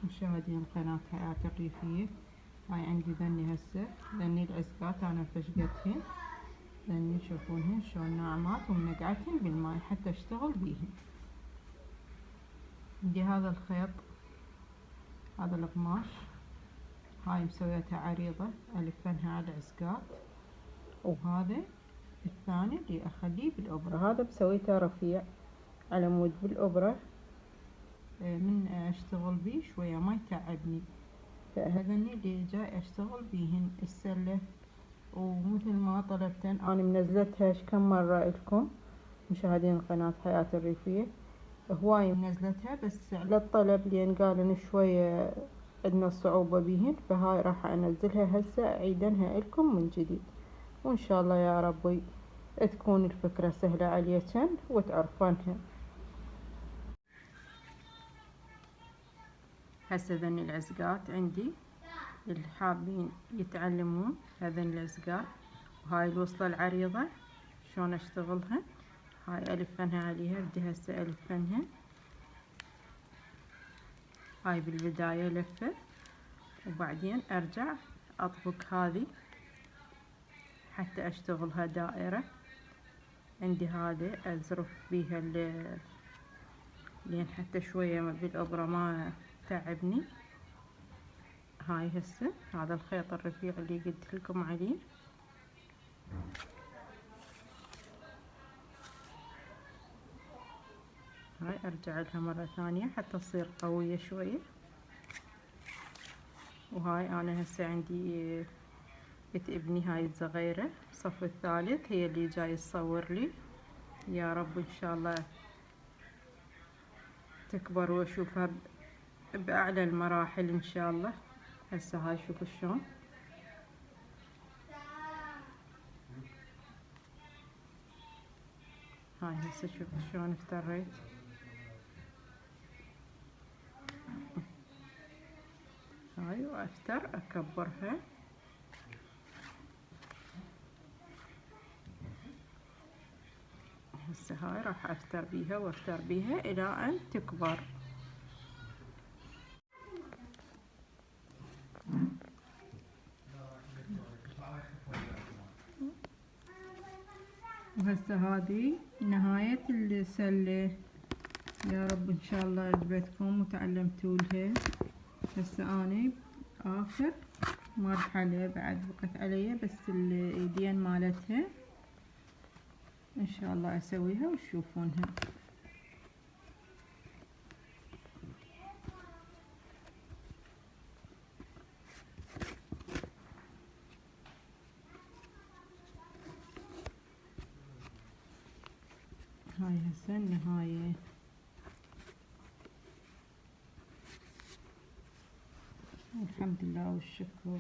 مشاهدين قناة حياة الريفية. هاي عندي ذني هسه، ذني العزقات انا فشقتهن، ذني تشوفونهن شلون ناعمات ومنقعتهن بالماي حتى اشتغل بيهن. عندي هذا الخيط، هذا القماش، هاي مسويتها عريضة الفنها على العزقات، وهذا الثاني اللي اخليه بالابرة، هذا مسويته رفيع على مود بالابرة من اشتغل بيه شوية ما يتعبني. فهذني اللي جاي اشتغل بيهن السلة، ومثل ما طلبتن انا منزلتها كم مرة لكم مشاهدين قناة حياة الريفية، هواي منزلتها بس على الطلب لان قالن شوية عندنا صعوبة بيهن، فهاي راح انزلها هسه اعيدنها لكم من جديد، وان شاء الله يا ربي تكون الفكرة سهلة عليكن وتعرفونها. هسه ذني العزقات عندي اللي حابين يتعلمون هذين العزقات، وهاي الوصلة العريضة شلون اشتغلها. هاي الفنها عليها، بدي هسه الفنها. هاي بالبداية لفة وبعدين ارجع اطبق هذه حتى اشتغلها دائرة. عندي هذا ازرف بيها لين حتى شوية بالابرة ما تعبني. هاي هسه هذا الخيط الرفيع اللي قلت لكم عليه، هاي ارجع لها مرة ثانية حتى تصير قوية شوية. وهاي انا هسه عندي بنت ابني هاي الصغيرة الصف الثالث هي اللي جاي تصور لي، يا رب ان شاء الله تكبر واشوفها باعلى المراحل ان شاء الله. هسه هاي شوفوا شلون، هاي هسه شوفوا شلون افتريت. هاي وافتر اكبرها. هسه هاي راح افتر بيها وافتر بيها الى ان تكبر. وهسه هذه نهاية السلة، يا رب ان شاء الله عجبتكم وتعلمتوا لها. هسه اني اخر مرحلة بعد بقت علي بس الايدين مالتها ان شاء الله اسويها وتشوفونها. هاي هسه النهاية. الحمد لله والشكر.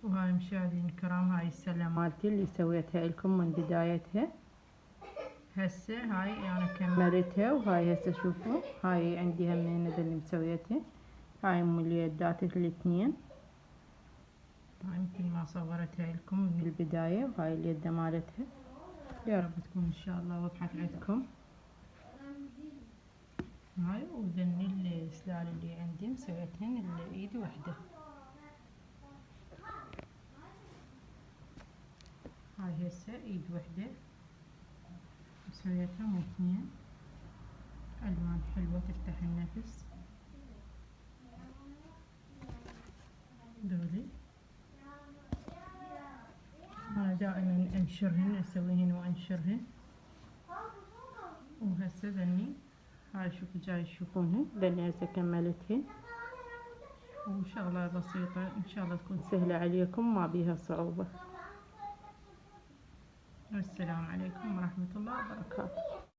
وهاي مشاهدين الكرام هاي السلة مالتي اللي سويتها لكم من بدايتها. هسه هاي انا كملتها، وهاي هسه شوفوا هاي عندي همين اللي مسويتها، هاي ام اليدات الاثنين، هاي مثل ما صورتها لكم من البداية، وهاي اليد مالتها. يا رب تكون ان شاء الله وضحت عندكم. هاي وذني السلال اللي عندي مسويتهن الايد وحده. هاي هسه ايد وحده مسويتها مو اثنين. الوان حلوة تفتح النفس دولي. انا دائما انشرهن، اسويهن وانشرهن. وهسه ذني هاي شوفوا جاي تشوفونهن، ذني هسه كملتهن، وشغلة بسيطة ان شاء الله تكون سهلة عليكم ما بيها صعوبة. والسلام عليكم ورحمة الله وبركاته.